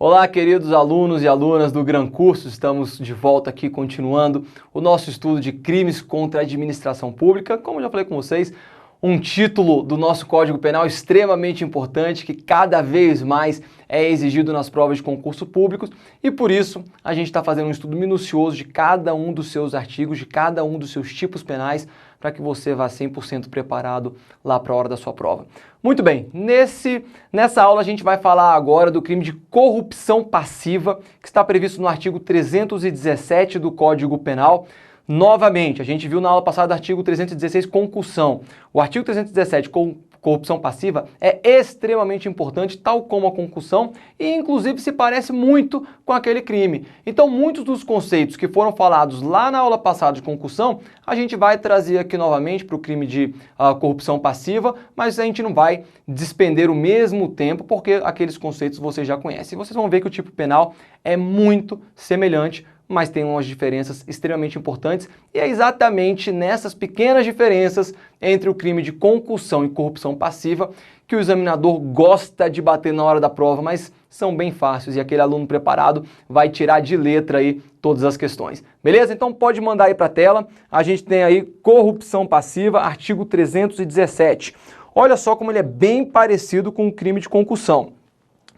Olá, queridos alunos e alunas do Gran Curso, estamos de volta aqui continuando o nosso estudo de crimes contra a administração pública. Como eu já falei com vocês, um título do nosso Código Penal extremamente importante que cada vez mais é exigido nas provas de concurso públicos e por isso a gente está fazendo um estudo minucioso de cada um dos seus artigos, de cada um dos seus tipos penais para que você vá 100% preparado lá para a hora da sua prova. Muito bem, nessa aula a gente vai falar agora do crime de corrupção passiva que está previsto no artigo 317 do Código Penal. Novamente, a gente viu na aula passada o artigo 316, concussão. O artigo 317, corrupção passiva, é extremamente importante, tal como a concussão, e inclusive se parece muito com aquele crime. Então, muitos dos conceitos que foram falados lá na aula passada de concussão, a gente vai trazer aqui novamente para o crime de corrupção passiva, mas a gente não vai despender o mesmo tempo, porque aqueles conceitos vocês já conhecem. Vocês vão ver que o tipo penal é muito semelhante, mas tem umas diferenças extremamente importantes, e é exatamente nessas pequenas diferenças entre o crime de concussão e corrupção passiva que o examinador gosta de bater na hora da prova, mas são bem fáceis e aquele aluno preparado vai tirar de letra aí todas as questões. Beleza? Então pode mandar aí para a tela. A gente tem aí corrupção passiva, artigo 317. Olha só como ele é bem parecido com o crime de concussão.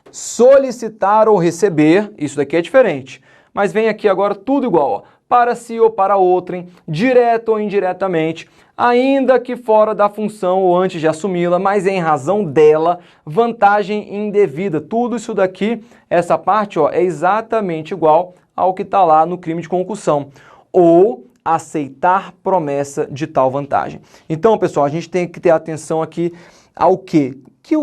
Solicitar ou receber, isso daqui é diferente. Mas vem aqui agora tudo igual, ó, para si ou para outrem, direto ou indiretamente, ainda que fora da função ou antes de assumi-la, mas em razão dela, vantagem indevida. Tudo isso daqui, essa parte, ó, é exatamente igual ao que está lá no crime de concussão. Ou aceitar promessa de tal vantagem. Então, pessoal, a gente tem que ter atenção aqui ao quê? Que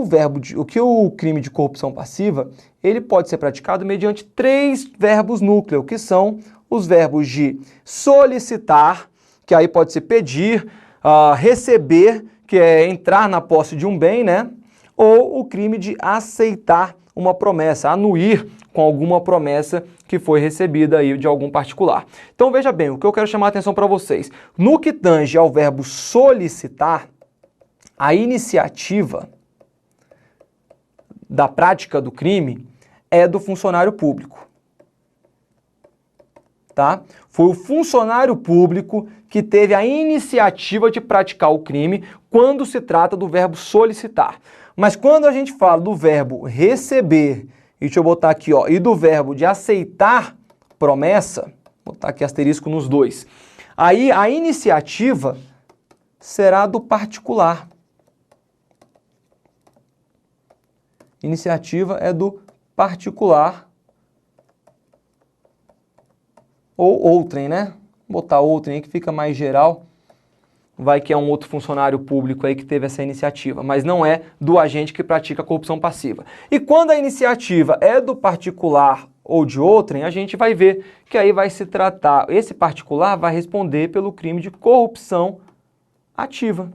o crime de corrupção passiva, ele pode ser praticado mediante 3 verbos núcleo, que são os verbos de solicitar, que aí pode ser pedir, receber, que é entrar na posse de um bem, né? Ou o crime de aceitar uma promessa, anuir com alguma promessa que foi recebida aí de algum particular. Então veja bem, o que eu quero chamar a atenção para vocês. No que tange ao verbo solicitar, a iniciativa da prática do crime é do funcionário público, tá? Foi o funcionário público que teve a iniciativa de praticar o crime quando se trata do verbo solicitar. Mas quando a gente fala do verbo receber, e deixa eu botar aqui, ó, e do verbo de aceitar promessa, vou botar aqui asterisco nos dois, aí a iniciativa será do particular. Iniciativa é do particular ou outrem, né? Vou botar outrem aí que fica mais geral. Vai que é um outro funcionário público aí que teve essa iniciativa, mas não é do agente que pratica a corrupção passiva. E quando a iniciativa é do particular ou de outrem, a gente vai ver que aí vai se tratar, esse particular vai responder pelo crime de corrupção ativa.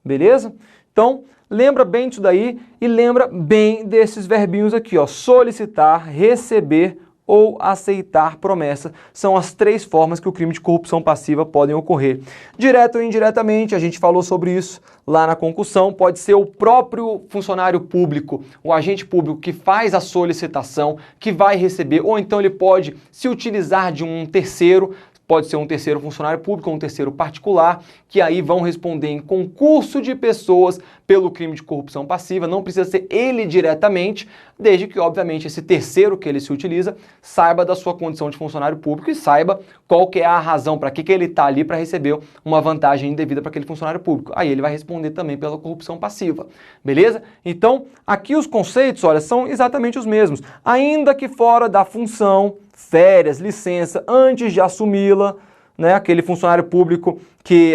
Beleza? Então, lembra bem disso daí e lembra bem desses verbinhos aqui, ó, solicitar, receber ou aceitar promessa. São as 3 formas que o crime de corrupção passiva podem ocorrer. Direto ou indiretamente, a gente falou sobre isso lá na concussão, pode ser o próprio funcionário público, o agente público que faz a solicitação, que vai receber, ou então ele pode se utilizar de um terceiro, pode ser um terceiro funcionário público ou um terceiro particular, que aí vão responder em concurso de pessoas pelo crime de corrupção passiva. Não precisa ser ele diretamente, desde que, obviamente, esse terceiro que ele se utiliza saiba da sua condição de funcionário público e saiba qual que é a razão, para que ele está ali para receber uma vantagem indevida para aquele funcionário público. Aí ele vai responder também pela corrupção passiva, beleza? Então, aqui os conceitos, olha, são exatamente os mesmos. Ainda que fora da função, férias, licença, antes de assumi-la, né, aquele funcionário público,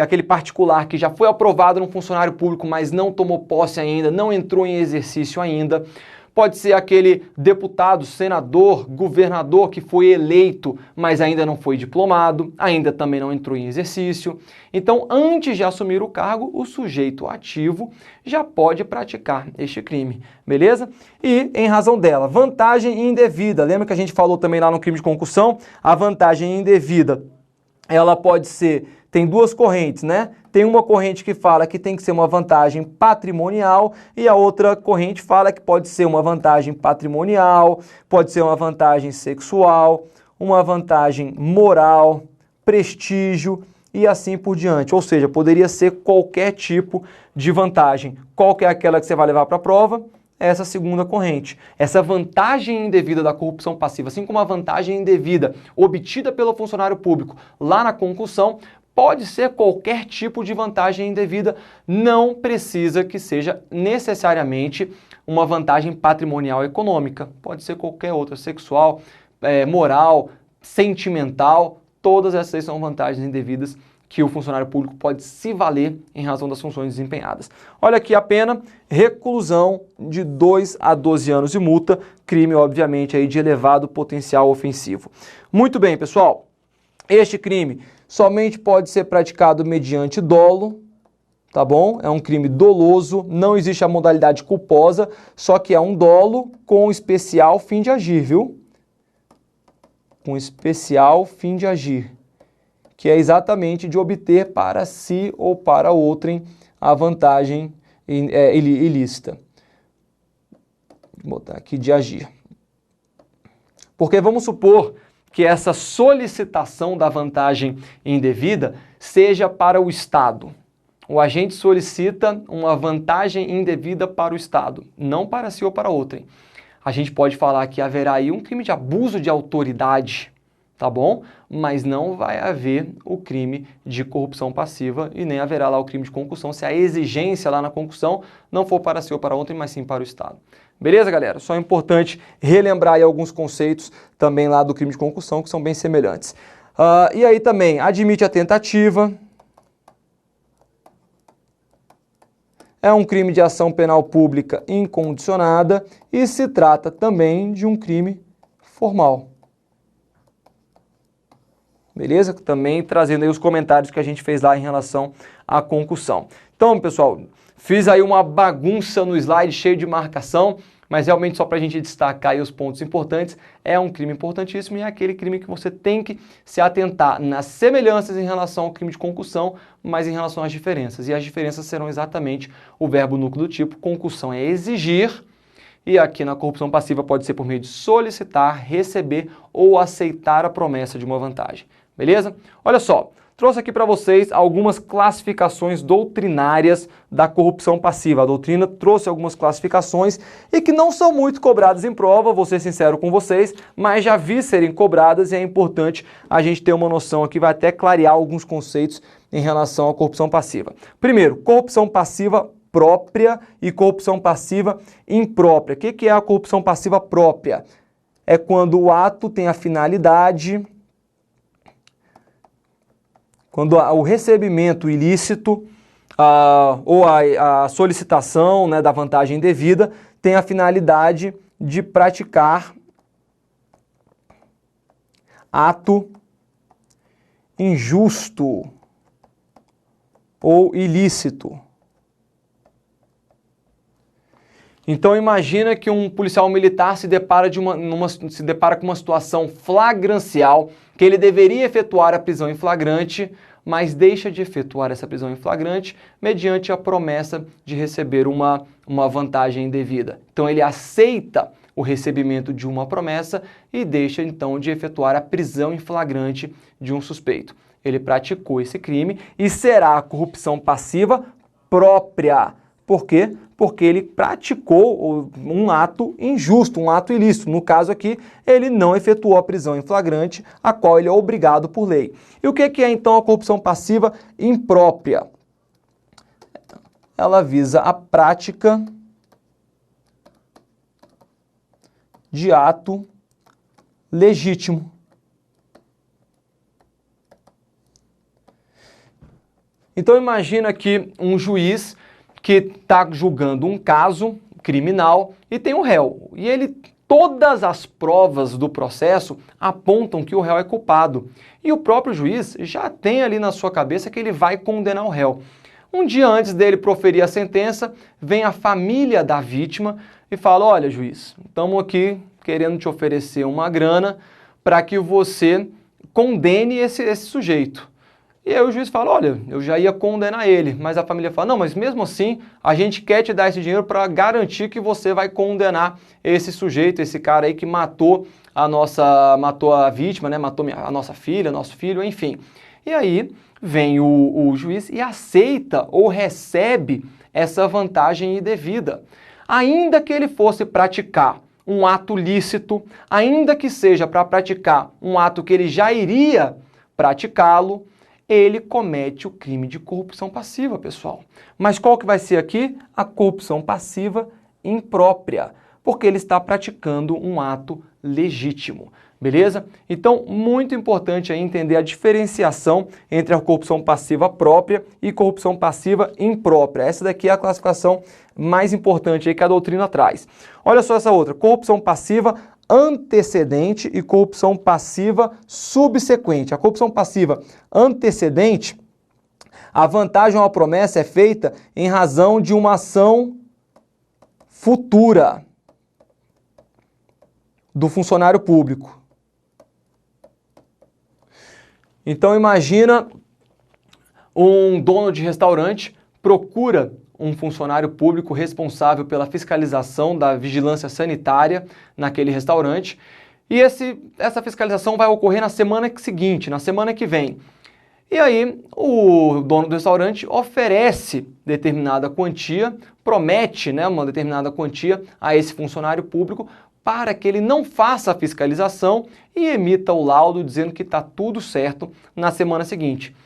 aquele particular que já foi aprovado no funcionário público, mas não tomou posse ainda, não entrou em exercício ainda. Pode ser aquele deputado, senador, governador que foi eleito, mas ainda não foi diplomado, ainda também não entrou em exercício. Então, antes de assumir o cargo, o sujeito ativo já pode praticar este crime, beleza? E, em razão dela, vantagem indevida. Lembra que a gente falou também lá no crime de concussão? A vantagem indevida ela pode ser, tem duas correntes, né? Tem uma corrente que fala que tem que ser uma vantagem patrimonial e a outra corrente fala que pode ser uma vantagem patrimonial, pode ser uma vantagem sexual, uma vantagem moral, prestígio e assim por diante. Ou seja, poderia ser qualquer tipo de vantagem. Qual que é aquela que você vai levar para a prova? Essa segunda corrente. Essa vantagem indevida da corrupção passiva, assim como a vantagem indevida obtida pelo funcionário público lá na concussão, pode ser qualquer tipo de vantagem indevida, não precisa que seja necessariamente uma vantagem patrimonial econômica. Pode ser qualquer outra, sexual, moral, sentimental, todas essas são vantagens indevidas que o funcionário público pode se valer em razão das funções desempenhadas. Olha aqui a pena, reclusão de 2 a 12 anos de multa, crime, obviamente, aí de elevado potencial ofensivo. Muito bem, pessoal, este crime somente pode ser praticado mediante dolo, tá bom? É um crime doloso, não existe a modalidade culposa, só que é um dolo com especial fim de agir, viu? Com especial fim de agir, que é exatamente de obter para si ou para outrem a vantagem ilícita. Vou botar aqui de agir. Porque vamos supor que essa solicitação da vantagem indevida seja para o Estado. O agente solicita uma vantagem indevida para o Estado, não para si ou para outrem. A gente pode falar que haverá aí um crime de abuso de autoridade, tá bom? Mas não vai haver o crime de corrupção passiva e nem haverá lá o crime de concussão se a exigência lá na concussão não for para si ou para outrem, mas sim para o Estado. Beleza, galera? Só é importante relembrar aí alguns conceitos também lá do crime de concussão que são bem semelhantes. E aí também admite a tentativa. É um crime de ação penal pública incondicionada e se trata também de um crime formal. Beleza? Também trazendo aí os comentários que a gente fez lá em relação à concussão. Então, pessoal, fiz aí uma bagunça no slide cheio de marcação, mas realmente só para a gente destacar aí os pontos importantes, é um crime importantíssimo e é aquele crime que você tem que se atentar nas semelhanças em relação ao crime de concussão, mas em relação às diferenças. E as diferenças serão exatamente o verbo núcleo do tipo. Concussão é exigir, e aqui na corrupção passiva pode ser por meio de solicitar, receber ou aceitar a promessa de uma vantagem. Beleza? Olha só, trouxe aqui para vocês algumas classificações doutrinárias da corrupção passiva. A doutrina trouxe algumas classificações e que não são muito cobradas em prova, vou ser sincero com vocês, mas já vi serem cobradas e é importante a gente ter uma noção aqui, vai até clarear alguns conceitos em relação à corrupção passiva. Primeiro, corrupção passiva própria e corrupção passiva imprópria. O que é a corrupção passiva própria? É quando o ato tem a finalidade, quando o recebimento ilícito ou a solicitação, né, da vantagem devida tem a finalidade de praticar ato injusto ou ilícito. Então imagina que um policial militar se depara com uma situação flagrancial, que ele deveria efetuar a prisão em flagrante, mas deixa de efetuar essa prisão em flagrante mediante a promessa de receber uma vantagem indevida. Então ele aceita o recebimento de uma promessa e deixa então de efetuar a prisão em flagrante de um suspeito. Ele praticou esse crime e será a corrupção passiva própria. Por quê? Porque ele praticou um ato injusto, um ato ilícito. No caso aqui, ele não efetuou a prisão em flagrante, a qual ele é obrigado por lei. E o que é então a corrupção passiva imprópria? Ela visa a prática de ato legítimo. Então imagina que um juiz que está julgando um caso criminal e tem um réu. E todas as provas do processo apontam que o réu é culpado. E o próprio juiz já tem ali na sua cabeça que ele vai condenar o réu. Um dia antes dele proferir a sentença, vem a família da vítima e fala: olha, juiz, estamos aqui querendo te oferecer uma grana para que você condene esse sujeito. E aí o juiz fala, olha, eu já ia condenar ele, mas a família fala, não, mas mesmo assim, a gente quer te dar esse dinheiro para garantir que você vai condenar esse sujeito, esse cara aí que matou a vítima, né, matou a nossa filha, nosso filho, enfim. E aí vem o juiz e aceita ou recebe essa vantagem indevida. Ainda que ele fosse praticar um ato lícito, ainda que seja para praticar um ato que ele já iria praticá-lo, ele comete o crime de corrupção passiva, pessoal. Mas qual que vai ser aqui? A corrupção passiva imprópria, porque ele está praticando um ato legítimo, beleza? Então, muito importante aí entender a diferenciação entre a corrupção passiva própria e corrupção passiva imprópria. Essa daqui é a classificação mais importante aí que a doutrina traz. Olha só essa outra, corrupção passiva antecedente e corrupção passiva subsequente. A corrupção passiva antecedente, a vantagem ou a promessa é feita em razão de uma ação futura do funcionário público. Então imagina um dono de restaurante procura um funcionário público responsável pela fiscalização da vigilância sanitária naquele restaurante e essa fiscalização vai ocorrer na semana seguinte, na semana que vem. E aí o dono do restaurante oferece determinada quantia, promete, né, uma determinada quantia a esse funcionário público para que ele não faça a fiscalização e emita o laudo dizendo que está tudo certo na semana seguinte.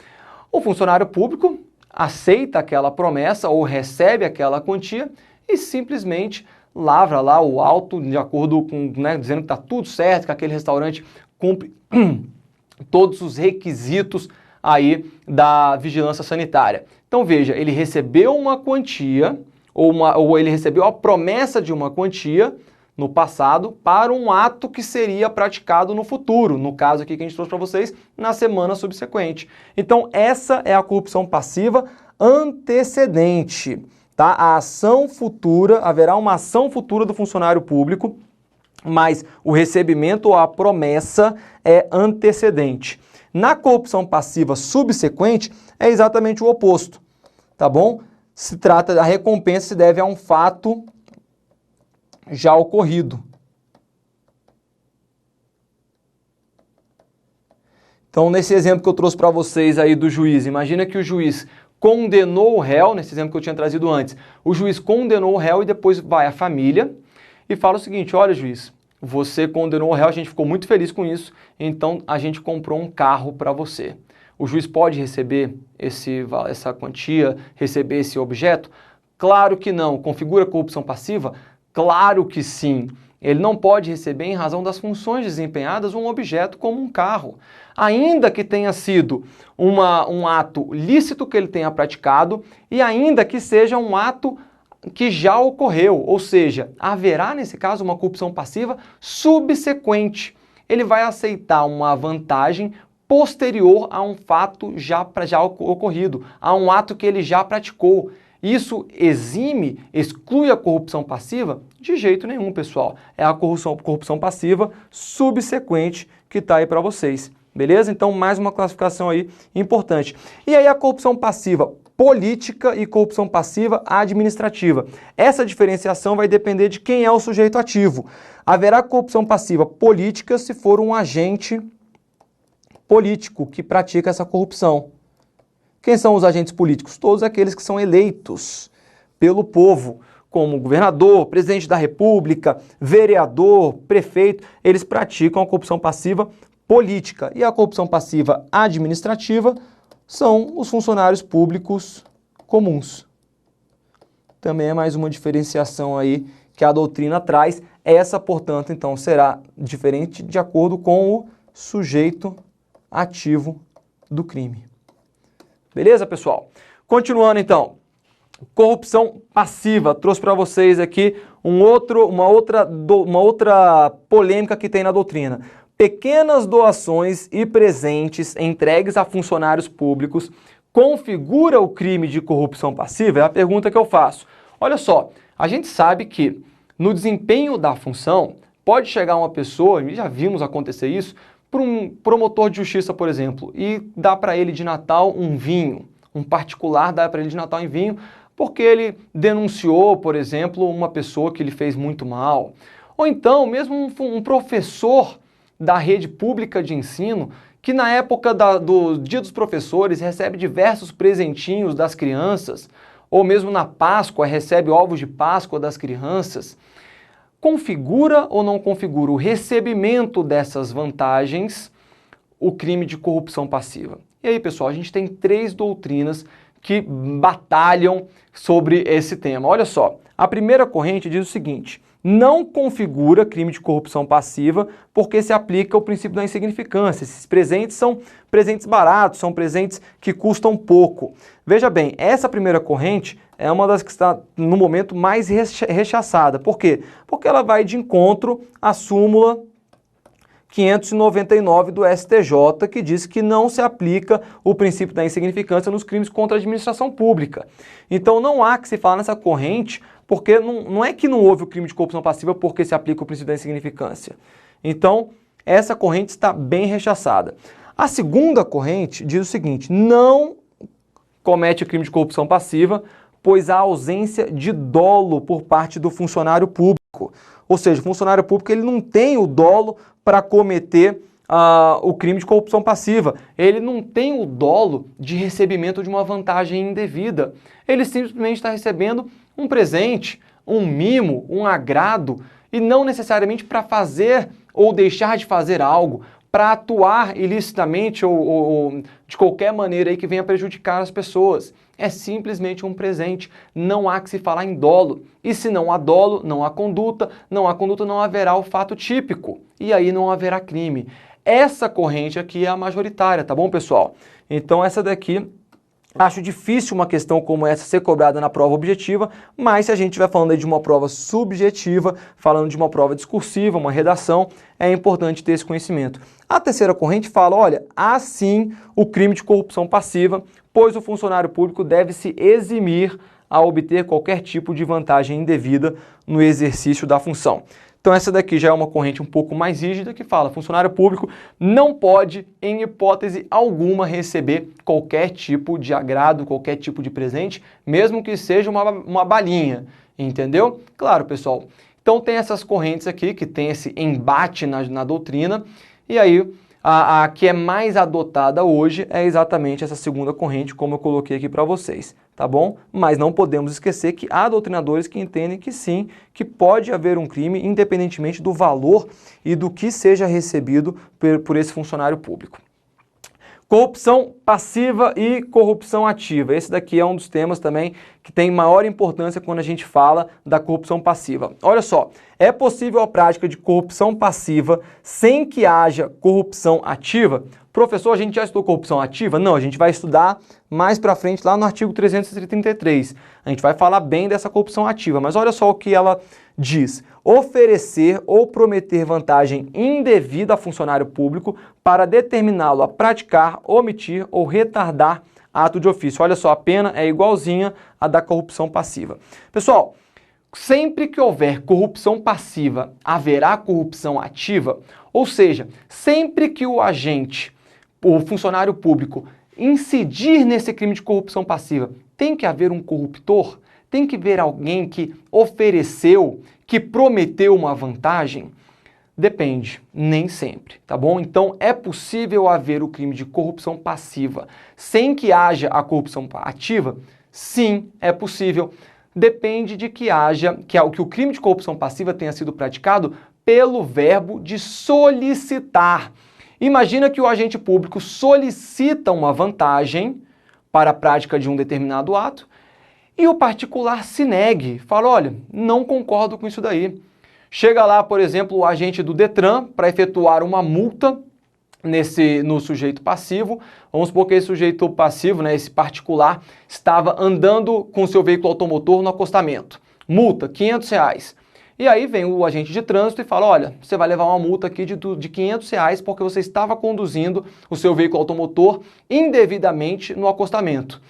O funcionário público aceita aquela promessa ou recebe aquela quantia e simplesmente lavra lá o auto de acordo com, né, dizendo que está tudo certo, que aquele restaurante cumpre todos os requisitos aí da vigilância sanitária. Então veja, ele recebeu uma quantia ou ele recebeu a promessa de uma quantia no passado para um ato que seria praticado no futuro, no caso aqui que a gente trouxe para vocês, na semana subsequente. Então essa é a corrupção passiva antecedente, tá? A ação futura, haverá uma ação futura do funcionário público, mas o recebimento ou a promessa é antecedente. Na corrupção passiva subsequente é exatamente o oposto, tá bom? Se trata da recompensa se deve a um fato já ocorrido. Então, nesse exemplo que eu trouxe para vocês aí do juiz, imagina que o juiz condenou o réu, nesse exemplo que eu tinha trazido antes, o juiz condenou o réu e depois vai à família e fala o seguinte, olha juiz, você condenou o réu, a gente ficou muito feliz com isso, então a gente comprou um carro para você. O juiz pode receber essa quantia, receber esse objeto? Claro que não. Configura corrupção passiva? Claro que sim. Ele não pode receber em razão das funções desempenhadas um objeto como um carro. Ainda que tenha sido um ato lícito que ele tenha praticado e ainda que seja um ato que já ocorreu, ou seja, haverá nesse caso uma corrupção passiva subsequente. Ele vai aceitar uma vantagem posterior a um fato já ocorrido, a um ato que ele já praticou. Isso exclui a corrupção passiva? De jeito nenhum, pessoal. É a corrupção passiva subsequente que está aí para vocês. Beleza? Então, mais uma classificação aí importante. E aí a corrupção passiva política e corrupção passiva administrativa. Essa diferenciação vai depender de quem é o sujeito ativo. Haverá corrupção passiva política se for um agente político que pratica essa corrupção. Quem são os agentes políticos? Todos aqueles que são eleitos pelo povo, como governador, presidente da república, vereador, prefeito, eles praticam a corrupção passiva política. E a corrupção passiva administrativa são os funcionários públicos comuns. Também é mais uma diferenciação aí que a doutrina traz. Essa, portanto, então, será diferente de acordo com o sujeito ativo do crime. Beleza, pessoal? Continuando, então. Corrupção passiva. Trouxe para vocês aqui uma outra polêmica que tem na doutrina. Pequenas doações e presentes entregues a funcionários públicos configura o crime de corrupção passiva? É a pergunta que eu faço. Olha só, a gente sabe que no desempenho da função pode chegar uma pessoa, e já vimos acontecer isso, para um promotor de justiça, por exemplo, e dá para ele de Natal um vinho, um particular dá para ele de Natal em vinho, porque ele denunciou, por exemplo, uma pessoa que lhe fez muito mal. Ou então, mesmo um professor da rede pública de ensino, que na época do Dia dos Professores recebe diversos presentinhos das crianças, ou mesmo na Páscoa recebe ovos de Páscoa das crianças, configura ou não configura o recebimento dessas vantagens o crime de corrupção passiva? E aí, pessoal, a gente tem 3 doutrinas que batalham sobre esse tema. Olha só, a primeira corrente diz o seguinte: não configura crime de corrupção passiva porque se aplica o princípio da insignificância. Esses presentes são presentes baratos, são presentes que custam pouco. Veja bem, essa primeira corrente é uma das que está no momento mais rechaçada. Por quê? Porque ela vai de encontro à súmula 599 do STJ, que diz que não se aplica o princípio da insignificância nos crimes contra a administração pública. Então não há que se falar nessa corrente, porque não é que não houve o crime de corrupção passiva porque se aplica o princípio da insignificância. Então, essa corrente está bem rechaçada. A segunda corrente diz o seguinte: não comete o crime de corrupção passiva, pois há ausência de dolo por parte do funcionário público. Ou seja, o funcionário público ele não tem o dolo para cometer o crime de corrupção passiva. Ele não tem o dolo de recebimento de uma vantagem indevida. Ele simplesmente está recebendo um presente, um mimo, um agrado, e não necessariamente para fazer ou deixar de fazer algo, para atuar ilicitamente ou de qualquer maneira aí que venha prejudicar as pessoas. É simplesmente um presente, não há que se falar em dolo. E se não há dolo, não há conduta, não haverá o fato típico, e aí não haverá crime. Essa corrente aqui é a majoritária, tá bom, pessoal? Então essa daqui, acho difícil uma questão como essa ser cobrada na prova objetiva, mas se a gente estiver falando aí de uma prova subjetiva, falando de uma prova discursiva, uma redação, é importante ter esse conhecimento. A terceira corrente fala, olha, há sim o crime de corrupção passiva, pois o funcionário público deve se eximir a obter qualquer tipo de vantagem indevida no exercício da função. Então essa daqui já é uma corrente um pouco mais rígida que fala: funcionário público não pode, em hipótese alguma, receber qualquer tipo de agrado, qualquer tipo de presente, mesmo que seja uma balinha, entendeu? Claro, pessoal. Então tem essas correntes aqui que tem esse embate na doutrina, e aí a que é mais adotada hoje é exatamente essa segunda corrente, como eu coloquei aqui para vocês, tá bom? Mas não podemos esquecer que há doutrinadores que entendem que sim, que pode haver um crime independentemente do valor e do que seja recebido por esse funcionário público. Corrupção passiva e corrupção ativa. Esse daqui é um dos temas também que tem maior importância quando a gente fala da corrupção passiva. Olha só, é possível a prática de corrupção passiva sem que haja corrupção ativa? Professor, a gente já estudou corrupção ativa? Não, a gente vai estudar mais para frente lá no artigo 333. A gente vai falar bem dessa corrupção ativa, mas olha só o que ela diz: oferecer ou prometer vantagem indevida a funcionário público para determiná-lo a praticar, omitir ou retardar ato de ofício. Olha só, a pena é igualzinha à da corrupção passiva. Pessoal, sempre que houver corrupção passiva, haverá corrupção ativa, ou seja, sempre que o agente, o funcionário público, incidir nesse crime de corrupção passiva, tem que haver um corruptor? Tem que haver alguém que ofereceu, que prometeu uma vantagem? Depende, nem sempre, tá bom? Então é possível haver o crime de corrupção passiva sem que haja a corrupção ativa? Sim, é possível. Depende de que o crime de corrupção passiva tenha sido praticado pelo verbo de solicitar. Imagina que o agente público solicita uma vantagem para a prática de um determinado ato e o particular se negue, fala: olha, não concordo com isso daí. Chega lá, por exemplo, o agente do Detran para efetuar uma multa no sujeito passivo. Vamos supor que esse sujeito passivo, esse particular, estava andando com seu veículo automotor no acostamento. Multa, R$500. E aí vem o agente de trânsito e fala: olha, você vai levar uma multa aqui de R$500 porque você estava conduzindo o seu veículo automotor indevidamente no acostamento.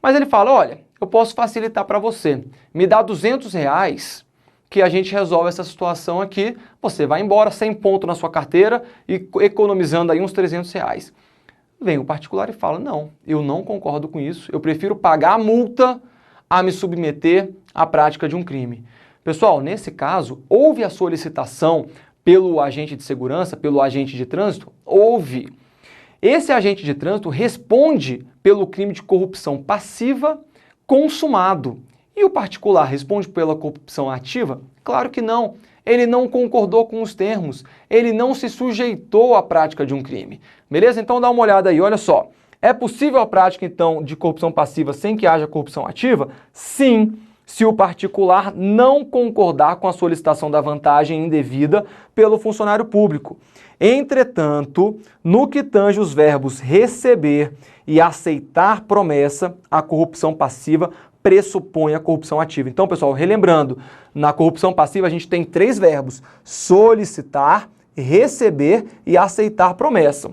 Mas ele fala: olha, eu posso facilitar para você, me dá R$200 que a gente resolve essa situação aqui? Você vai embora sem ponto na sua carteira e economizando aí uns R$300. Vem o particular e fala, não, eu não concordo com isso, eu prefiro pagar a multa a me submeter à prática de um crime. Pessoal, nesse caso, houve a solicitação pelo agente de segurança, pelo agente de trânsito? Houve. Esse agente de trânsito responde pelo crime de corrupção passiva consumado. E o particular responde pela corrupção ativa? Claro que não. Ele não concordou com os termos, ele não se sujeitou à prática de um crime. Beleza? Então dá uma olhada aí, olha só. É possível a prática, então, de corrupção passiva sem que haja corrupção ativa? Sim, se o particular não concordar com a solicitação da vantagem indevida pelo funcionário público. Entretanto, no que tange os verbos receber e aceitar promessa, a corrupção passiva pressupõe a corrupção ativa. Então, pessoal, relembrando, na corrupção passiva a gente tem 3 verbos: solicitar, receber e aceitar promessa.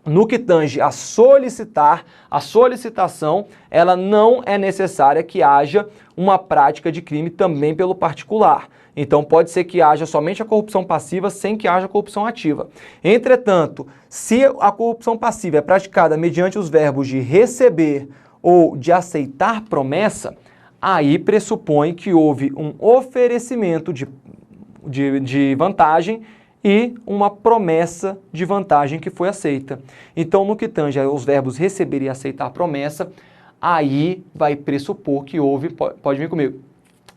No que tange a solicitar, a solicitação, ela não é necessária que haja uma prática de crime também pelo particular. Então pode ser que haja somente a corrupção passiva sem que haja corrupção ativa. Entretanto, se a corrupção passiva é praticada mediante os verbos de receber ou de aceitar promessa, aí pressupõe que houve um oferecimento de vantagem e uma promessa de vantagem que foi aceita. Então, no que tange aos verbos receber e aceitar promessa, aí vai pressupor que houve, pode vir comigo,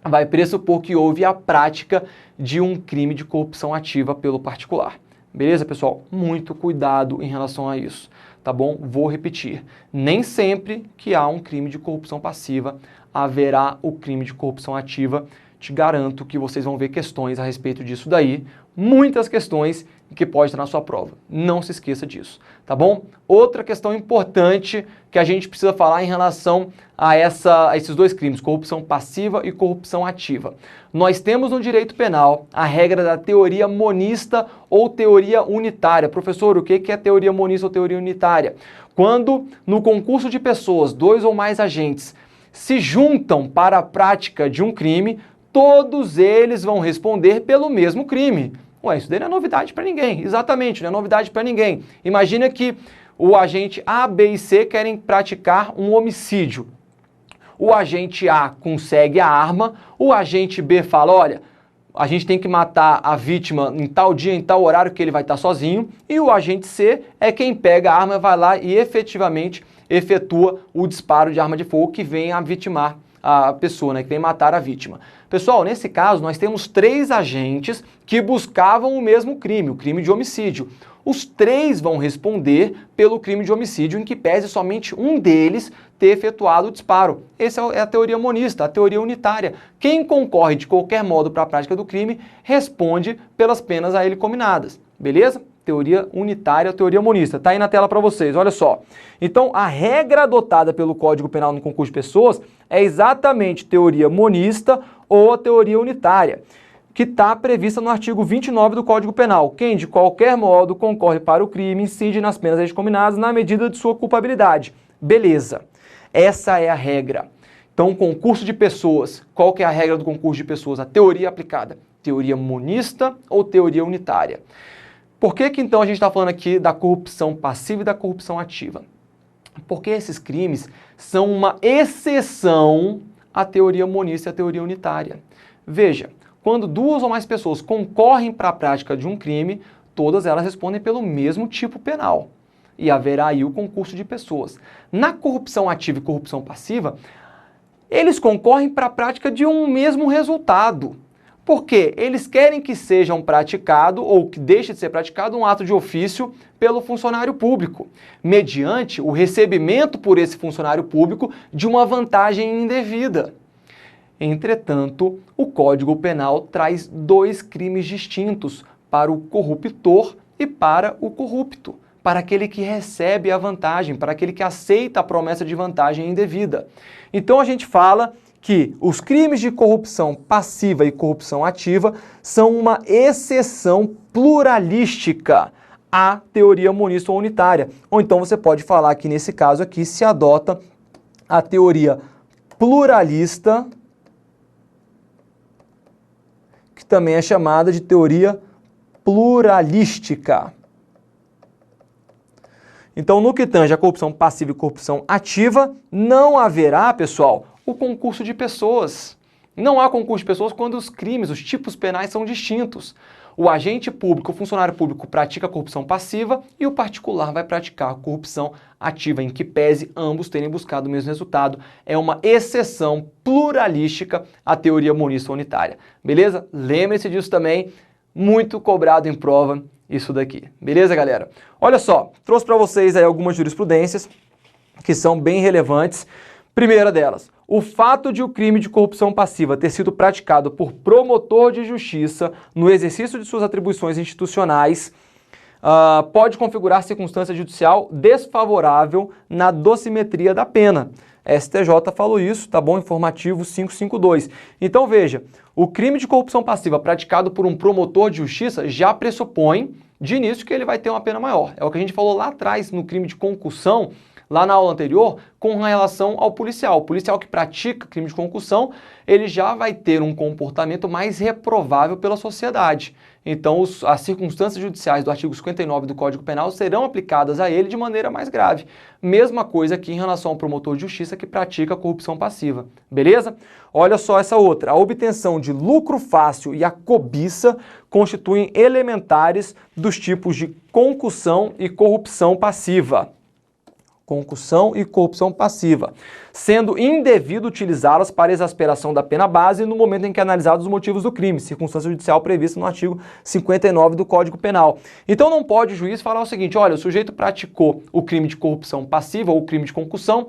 vai pressupor que houve a prática de um crime de corrupção ativa pelo particular. Beleza, pessoal? Muito cuidado em relação a isso, tá bom? Vou repetir. Nem sempre que há um crime de corrupção passiva, haverá o crime de corrupção ativa. Te garanto que vocês vão ver questões a respeito disso daí, muitas questões que pode estar na sua prova. Não se esqueça disso, tá bom? Outra questão importante que a gente precisa falar em relação a esses 2 crimes, corrupção passiva e corrupção ativa. Nós temos no direito penal a regra da teoria monista ou teoria unitária. Professor, o que é teoria monista ou teoria unitária? Quando no concurso de pessoas, 2 ou mais agentes se juntam para a prática de um crime, todos eles vão responder pelo mesmo crime. Ué, isso daí não é novidade para ninguém. Exatamente, não é novidade para ninguém. Imagina que o agente A, B e C querem praticar um homicídio. O agente A consegue a arma, o agente B fala, olha, a gente tem que matar a vítima em tal dia, em tal horário que ele vai estar sozinho, e o agente C é quem pega a arma, vai lá e efetivamente efetua o disparo de arma de fogo que vem a vitimar a pessoa, né, que vem matar a vítima. Pessoal, nesse caso, nós temos 3 agentes que buscavam o mesmo crime, o crime de homicídio. Os 3 vão responder pelo crime de homicídio, em que pese somente um deles ter efetuado o disparo. Essa é a teoria monista, a teoria unitária. Quem concorre de qualquer modo para a prática do crime responde pelas penas a ele cominadas. Beleza? Teoria unitária, teoria monista. Tá aí na tela para vocês, olha só. Então, a regra adotada pelo Código Penal no concurso de pessoas é exatamente teoria monista ou a teoria unitária, que está prevista no artigo 29 do Código Penal. Quem, de qualquer modo, concorre para o crime, incide nas penas a eles cominadas na medida de sua culpabilidade. Beleza. Essa é a regra. Então, concurso de pessoas. Qual que é a regra do concurso de pessoas? A teoria aplicada. Teoria monista ou teoria unitária. Por que então a gente está falando aqui da corrupção passiva e da corrupção ativa? Porque esses crimes são uma exceção à teoria monista e à teoria unitária. Veja, quando 2 ou mais pessoas concorrem para a prática de um crime, todas elas respondem pelo mesmo tipo penal. E haverá aí o concurso de pessoas. Na corrupção ativa e corrupção passiva, eles concorrem para a prática de um mesmo resultado. Por quê? Eles querem que sejam praticado ou que deixe de ser praticado um ato de ofício pelo funcionário público, mediante o recebimento por esse funcionário público de uma vantagem indevida. Entretanto, o Código Penal traz 2 crimes distintos para o corruptor e para o corrupto, para aquele que recebe a vantagem, para aquele que aceita a promessa de vantagem indevida. Então a gente fala que os crimes de corrupção passiva e corrupção ativa são uma exceção pluralística à teoria monista ou unitária. Ou então você pode falar que nesse caso aqui se adota a teoria pluralista que também é chamada de teoria pluralística. Então, no que tange a corrupção passiva e corrupção ativa, não haverá, pessoal, o concurso de pessoas. Não há concurso de pessoas quando os crimes, os tipos penais são distintos. O agente público, o funcionário público pratica corrupção passiva e o particular vai praticar corrupção ativa, em que pese ambos terem buscado o mesmo resultado. É uma exceção pluralística à teoria monista unitária. Beleza? Lembre-se disso também, muito cobrado em prova isso daqui. Beleza, galera? Olha só, trouxe para vocês aí algumas jurisprudências que são bem relevantes. Primeira delas, o fato de o crime de corrupção passiva ter sido praticado por promotor de justiça no exercício de suas atribuições institucionais pode configurar circunstância judicial desfavorável na dosimetria da pena. STJ falou isso, tá bom? Informativo 552. Então veja, o crime de corrupção passiva praticado por um promotor de justiça já pressupõe de início que ele vai ter uma pena maior. É o que a gente falou lá atrás no crime de concussão, lá na aula anterior, com relação ao policial. O policial que pratica crime de concussão, ele já vai ter um comportamento mais reprovável pela sociedade. Então, as circunstâncias judiciais do artigo 59 do Código Penal serão aplicadas a ele de maneira mais grave. Mesma coisa aqui em relação ao promotor de justiça que pratica corrupção passiva. Beleza? Olha só essa outra. A obtenção de lucro fácil e a cobiça constituem elementares dos tipos de concussão e corrupção passiva. Concussão e corrupção passiva, sendo indevido utilizá-las para exasperação da pena base no momento em que analisados os motivos do crime, circunstância judicial prevista no artigo 59 do Código Penal. Então não pode o juiz falar o seguinte, olha, o sujeito praticou o crime de corrupção passiva ou o crime de concussão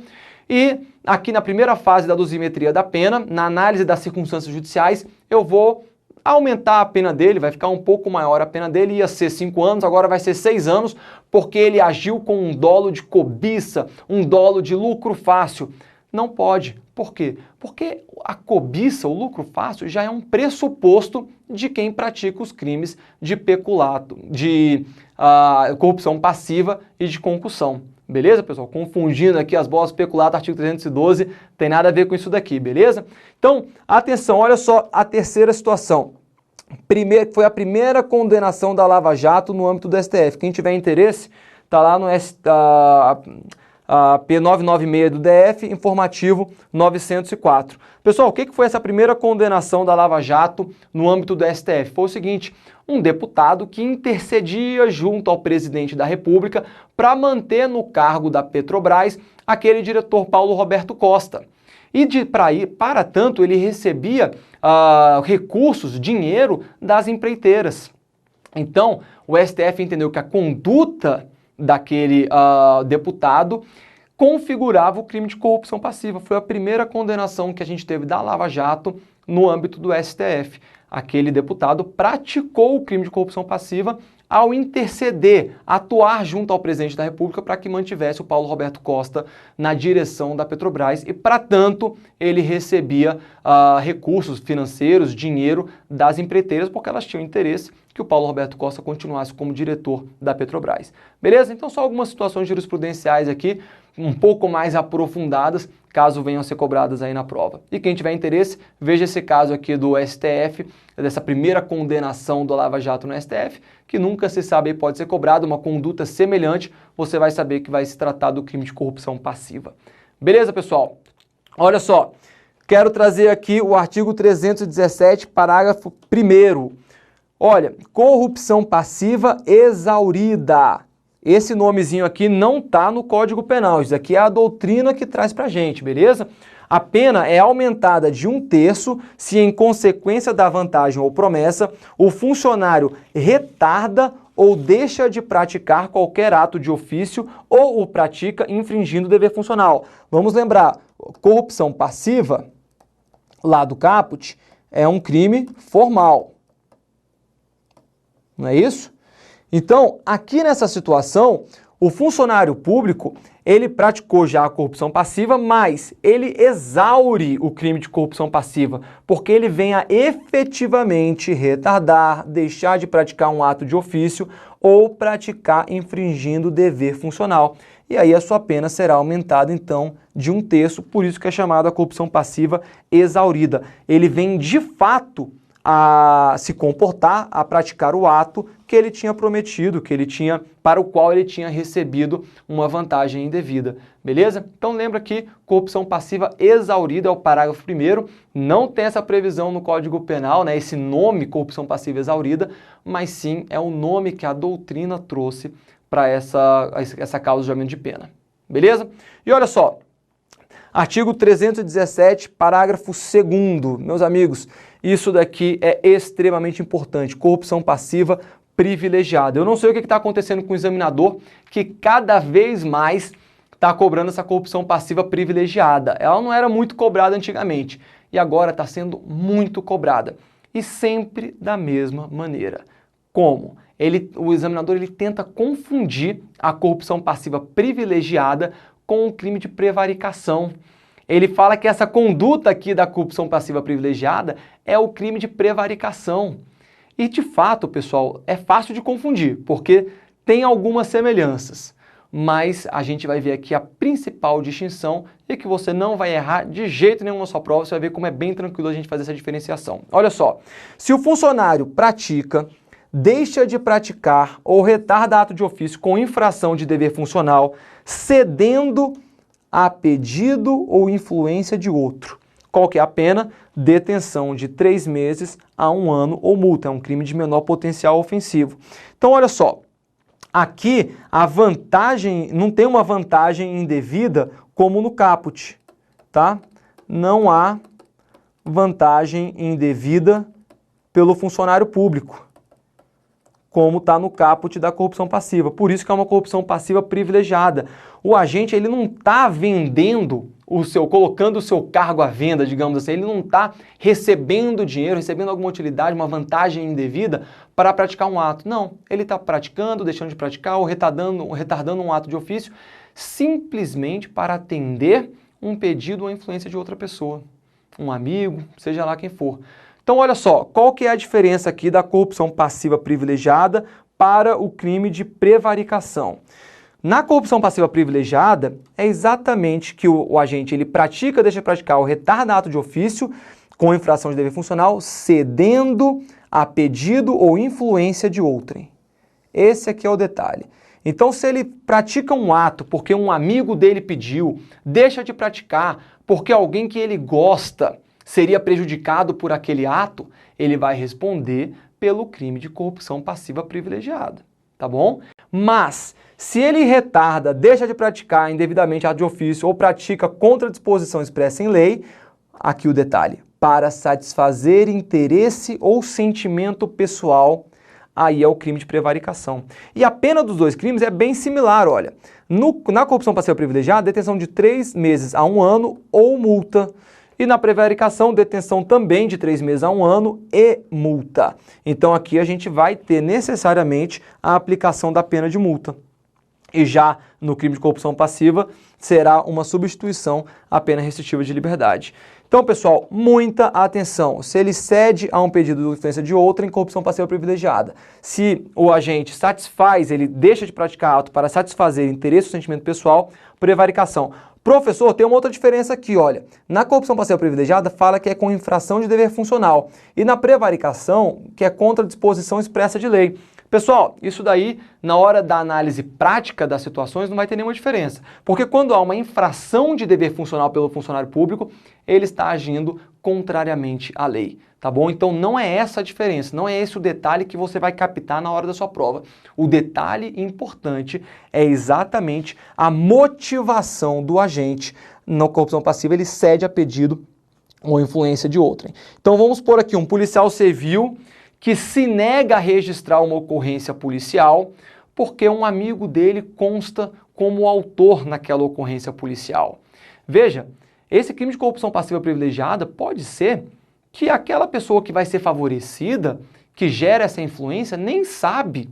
e aqui na primeira fase da dosimetria da pena, na análise das circunstâncias judiciais, eu vou aumentar a pena dele, vai ficar um pouco maior a pena dele, ia ser 5 anos, agora vai ser 6 anos, porque ele agiu com um dolo de cobiça, um dolo de lucro fácil. Não pode. Por quê? Porque a cobiça, o lucro fácil, já é um pressuposto de quem pratica os crimes de peculato, de corrupção passiva e de concussão. Beleza, pessoal? Confundindo aqui as bolas peculato, artigo 312, tem nada a ver com isso daqui, beleza? Então, atenção, olha só a terceira situação. Foi a primeira condenação da Lava Jato no âmbito do STF. Quem tiver interesse, está lá no P996 do DF, informativo 904. Pessoal, o que foi essa primeira condenação da Lava Jato no âmbito do STF? Foi o seguinte, um deputado que intercedia junto ao presidente da República para manter no cargo da Petrobras aquele diretor Paulo Roberto Costa. E para tanto, ele recebia recursos, dinheiro das empreiteiras. Então, o STF entendeu que a conduta daquele deputado configurava o crime de corrupção passiva. Foi a primeira condenação que a gente teve da Lava Jato no âmbito do STF. Aquele deputado praticou o crime de corrupção passiva ao interceder, atuar junto ao presidente da República para que mantivesse o Paulo Roberto Costa na direção da Petrobras e, para tanto, ele recebia recursos financeiros, dinheiro das empreiteiras, porque elas tinham interesse que o Paulo Roberto Costa continuasse como diretor da Petrobras. Beleza? Então, só algumas situações jurisprudenciais aqui, um pouco mais aprofundadas, caso venham a ser cobradas aí na prova. E quem tiver interesse, veja esse caso aqui do STF, dessa primeira condenação do Lava Jato no STF, que nunca se sabe pode ser cobrado, uma conduta semelhante, você vai saber que vai se tratar do crime de corrupção passiva. Beleza, pessoal? Olha só, quero trazer aqui o artigo 317, parágrafo 1º. Olha, corrupção passiva exaurida. Esse nomezinho aqui não está no Código Penal, isso aqui é a doutrina que traz pra gente, beleza? A pena é aumentada de 1/3 se, em consequência da vantagem ou promessa, o funcionário retarda ou deixa de praticar qualquer ato de ofício ou o pratica infringindo o dever funcional. Vamos lembrar, corrupção passiva, lá do caput, é um crime formal. Não é isso? Então, aqui nessa situação, o funcionário público, ele praticou já a corrupção passiva, mas ele exaure o crime de corrupção passiva, porque ele vem a efetivamente retardar, deixar de praticar um ato de ofício ou praticar infringindo o dever funcional. E aí a sua pena será aumentada, então, de 1/3, por isso que é chamada a corrupção passiva exaurida. Ele vem, de fato, a se comportar, a praticar o ato que ele tinha prometido, para o qual ele tinha recebido uma vantagem indevida, beleza? Então lembra que corrupção passiva exaurida é o parágrafo 1º, não tem essa previsão no Código Penal, né, esse nome corrupção passiva exaurida, mas sim é o nome que a doutrina trouxe para essa causa de aumento de pena, beleza? E olha só, artigo 317, parágrafo 2º, meus amigos, isso daqui é extremamente importante, corrupção passiva privilegiada. Eu não sei o que está acontecendo com o examinador, que cada vez mais está cobrando essa corrupção passiva privilegiada. Ela não era muito cobrada antigamente, e agora está sendo muito cobrada. E sempre da mesma maneira. Como? O examinador ele tenta confundir a corrupção passiva privilegiada com o crime de prevaricação. Ele fala que essa conduta aqui da corrupção passiva privilegiada é o crime de prevaricação. E de fato, pessoal, é fácil de confundir, porque tem algumas semelhanças. Mas a gente vai ver aqui a principal distinção e que você não vai errar de jeito nenhum na sua prova, você vai ver como é bem tranquilo a gente fazer essa diferenciação. Olha só, se o funcionário pratica, deixa de praticar ou retarda ato de ofício com infração de dever funcional, cedendo a pedido ou influência de outro. Qual que é a pena? Detenção de 3 meses a 1 ano ou multa. É um crime de menor potencial ofensivo. Então, olha só. Aqui, a vantagem, não tem uma vantagem indevida como no caput, tá? Não há vantagem indevida pelo funcionário público, como está no caput da corrupção passiva. Por isso que é uma corrupção passiva privilegiada. O agente ele não está vendendo colocando o seu cargo à venda, digamos assim, ele não está recebendo dinheiro, recebendo alguma utilidade, uma vantagem indevida para praticar um ato. Não, ele está praticando, deixando de praticar ou retardando um ato de ofício simplesmente para atender um pedido ou influência de outra pessoa, um amigo, seja lá quem for. Então, olha só, qual que é a diferença aqui da corrupção passiva privilegiada para o crime de prevaricação? Na corrupção passiva privilegiada, é exatamente que o agente ele pratica, deixa de praticar ou retarda ato de ofício com infração de dever funcional, cedendo a pedido ou influência de outrem. Esse aqui é o detalhe. Então, se ele pratica um ato porque um amigo dele pediu, deixa de praticar porque alguém que ele gosta seria prejudicado por aquele ato, ele vai responder pelo crime de corrupção passiva privilegiada, tá bom? Mas, se ele retarda, deixa de praticar indevidamente ato de ofício ou pratica contra a disposição expressa em lei, aqui o detalhe, para satisfazer interesse ou sentimento pessoal, aí é o crime de prevaricação. E a pena dos dois crimes é bem similar, olha. Na corrupção passiva privilegiada, detenção de 3 meses a 1 ano ou multa. E na prevaricação, detenção também de 3 meses a 1 ano e multa. Então aqui a gente vai ter necessariamente a aplicação da pena de multa. E já no crime de corrupção passiva, será uma substituição à pena restritiva de liberdade. Então, pessoal, muita atenção. Se ele cede a um pedido de influência de outra em corrupção passiva privilegiada, se o agente satisfaz, ele deixa de praticar ato para satisfazer interesse ou sentimento pessoal, prevaricação. Professor, tem uma outra diferença aqui, olha. Na corrupção passiva privilegiada, fala que é com infração de dever funcional. E na prevaricação, que é contra a disposição expressa de lei. Pessoal, isso daí, na hora da análise prática das situações, não vai ter nenhuma diferença. Porque quando há uma infração de dever funcional pelo funcionário público, ele está agindo contrariamente à lei, tá bom? Então não é essa a diferença, não é esse o detalhe que você vai captar na hora da sua prova. O detalhe importante é exatamente a motivação do agente. Na corrupção passiva, ele cede a pedido ou influência de outrem. Então vamos pôr aqui um policial civil que se nega a registrar uma ocorrência policial porque um amigo dele consta como autor naquela ocorrência policial. Veja, esse crime de corrupção passiva privilegiada pode ser que aquela pessoa que vai ser favorecida, que gera essa influência, nem sabe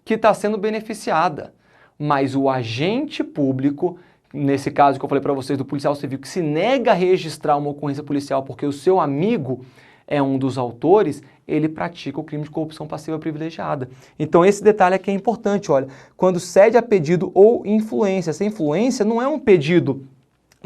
que está sendo beneficiada. Mas o agente público, nesse caso que eu falei para vocês do policial civil, que se nega a registrar uma ocorrência policial porque o seu amigo é um dos autores, ele pratica o crime de corrupção passiva privilegiada. Então esse detalhe aqui é importante, olha, quando cede a pedido ou influência, essa influência não é um pedido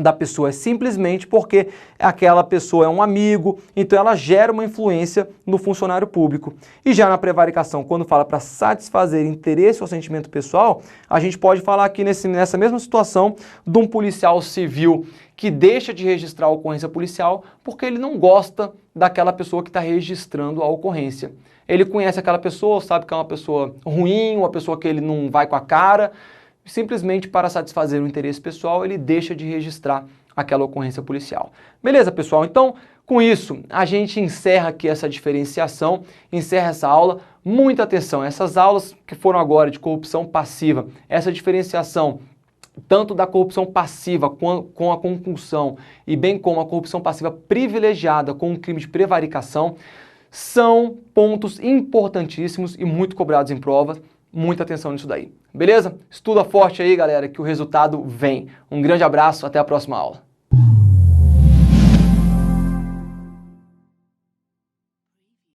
da pessoa é simplesmente porque aquela pessoa é um amigo, então ela gera uma influência no funcionário público. E já na prevaricação, quando fala para satisfazer interesse ou sentimento pessoal, a gente pode falar aqui nessa mesma situação de um policial civil que deixa de registrar a ocorrência policial porque ele não gosta daquela pessoa que está registrando a ocorrência. Ele conhece aquela pessoa, sabe que é uma pessoa ruim, uma pessoa que ele não vai com a cara, simplesmente para satisfazer o interesse pessoal, ele deixa de registrar aquela ocorrência policial. Beleza, pessoal? Então, com isso, a gente encerra aqui essa diferenciação, encerra essa aula. Muita atenção, essas aulas que foram agora de corrupção passiva, essa diferenciação tanto da corrupção passiva com a concussão e bem como a corrupção passiva privilegiada com o crime de prevaricação, são pontos importantíssimos e muito cobrados em provas. Muita atenção nisso daí, beleza? Estuda forte aí, galera, que o resultado vem. Um grande abraço, até a próxima aula.